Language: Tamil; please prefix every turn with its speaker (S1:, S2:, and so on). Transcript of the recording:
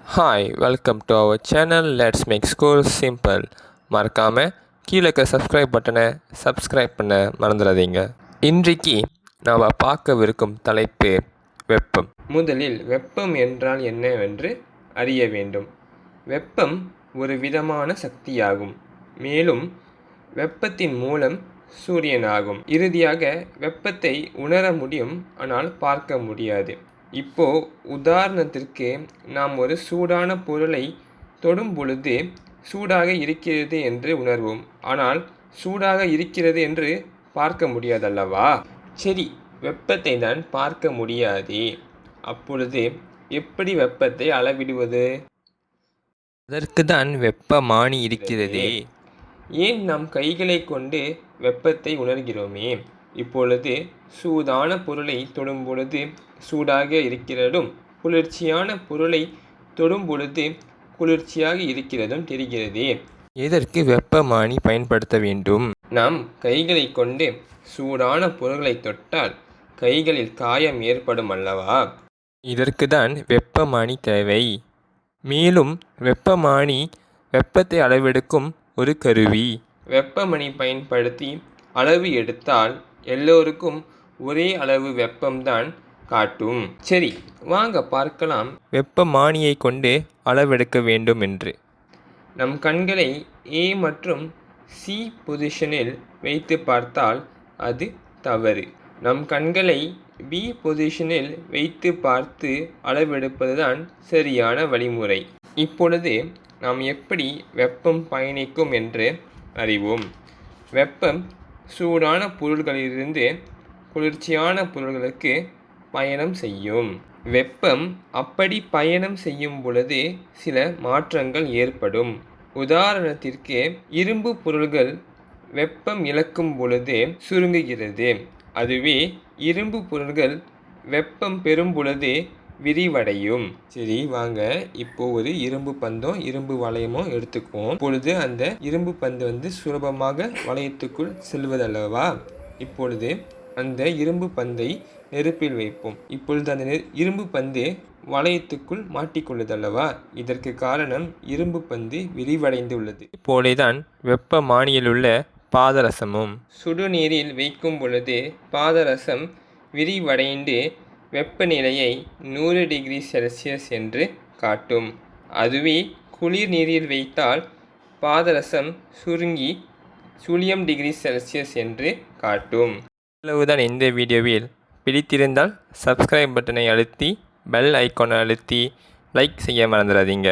S1: Hi, welcome to our channel. Let's make school simple. மறக்காம கீழே இருக்க சப்ஸ்கிரைப் பட்டனை சப்ஸ்கிரைப் பண்ண மறந்துடாதீங்க. இன்றைக்கு நாம் பார்க்கவிருக்கும் தலைப்பு வெப்பம். முதலில் வெப்பம் என்றால் என்னவென்று அறிய வேண்டும். வெப்பம் ஒரு விதமான சக்தியாகும். மேலும் வெப்பத்தின் மூலம் சூரியனாகும். இறுதியாக வெப்பத்தை உணர முடியும், ஆனால் பார்க்க முடியாது. இப்போ உதாரணத்திற்கு நாம் ஒரு சூடான பொருளை தொடும் பொழுது சூடாக இருக்கிறது என்று உணர்வோம், ஆனால் சூடாக இருக்கிறது என்று பார்க்க முடியாதல்லவா? சரி, வெப்பத்தை தான் பார்க்க முடியாதே, அப்பொழுது எப்படி வெப்பத்தை அளவிடுவது? அதற்கு தான் வெப்பமானி இருக்கிறதே. ஏன் நாம் கைகளை கொண்டு வெப்பத்தை உணர்கிறோமே? இப்பொழுது சூடான பொருளை தொடும் பொழுது சூடாக இருக்கிறதும், குளிர்ச்சியான பொருளை தொடும் பொழுது குளிர்ச்சியாக இருக்கிறதும் தெரிகிறதே. எதற்கு வெப்பமானி பயன்படுத்த வேண்டும்? நாம் கைகளை கொண்டு சூடான பொருள்களை தொட்டால் கைகளில் காயம் ஏற்படும் அல்லவா? இதற்கு தான் வெப்பமானி தேவை. மேலும் வெப்பமானி வெப்பத்தை அளவெடுக்கும் ஒரு கருவி. வெப்பமணி பயன்படுத்தி அளவு எடுத்தால் எல்லோருக்கும் ஒரே அளவு வெப்பம்தான் காட்டும். சரி, வாங்க பார்க்கலாம் வெப்பமானியை கொண்டு அளவெடுக்க வேண்டும் என்று. நம் கண்களை A மற்றும் C பொசிஷனில் வைத்து பார்த்தால் அது தவறு. நம் கண்களை B பொசிஷனில் வைத்து பார்த்து அளவெடுப்பதுதான் சரியான வழிமுறை. இப்பொழுது நாம் எப்படி வெப்பம் பயணிக்கும் என்று அறிவோம். வெப்பம் சூடான பொருள்களிலிருந்து குளிர்ச்சியான பொருள்களுக்கு பயணம் செய்யும். வெப்பம் அப்படி பயணம் செய்யும் பொழுது சில மாற்றங்கள் ஏற்படும். உதாரணத்திற்கு, இரும்பு பொருள்கள் வெப்பம் இழக்கும் பொழுது சுருங்குகிறது. அதுவே இரும்பு பொருள்கள் வெப்பம் பெறும் பொழுது விரிவடையும். சரி, வாங்க இப்போ ஒரு இரும்பு பந்தும் இரும்பு வளையமும் எடுத்துக்குவோம். இப்பொழுது அந்த இரும்பு பந்து சுலபமாக வளையத்துக்குள் செல்வதல்லவா? இப்பொழுது அந்த இரும்பு பந்தை நெருப்பில் வைப்போம். இப்பொழுது அந்த இரும்பு பந்து வளையத்துக்குள் மாட்டிக்கொள்ளுதல்லவா? இதற்கு காரணம் இரும்பு பந்து விரிவடைந்து உள்ளது. இப்போலேதான் வெப்பமானியில் உள்ள பாதரசமும். சுடுநீரில் வைக்கும் பொழுது பாதரசம் விரிவடைந்து வெப்பநிலையை 100 டிகிரி செல்சியஸ் என்று காட்டும். அதுவே குளிர் நீரில் வைத்தால் பாதரசம் சுருங்கி 0 டிகிரி செல்சியஸ் என்று காட்டும். இவ்வளவுதான் இந்த வீடியோவில். பிடித்திருந்தால் சப்ஸ்கிரைப் பட்டனை அழுத்தி பெல் ஐக்கானை அழுத்தி லைக் செய்ய மறந்துடாதீங்க.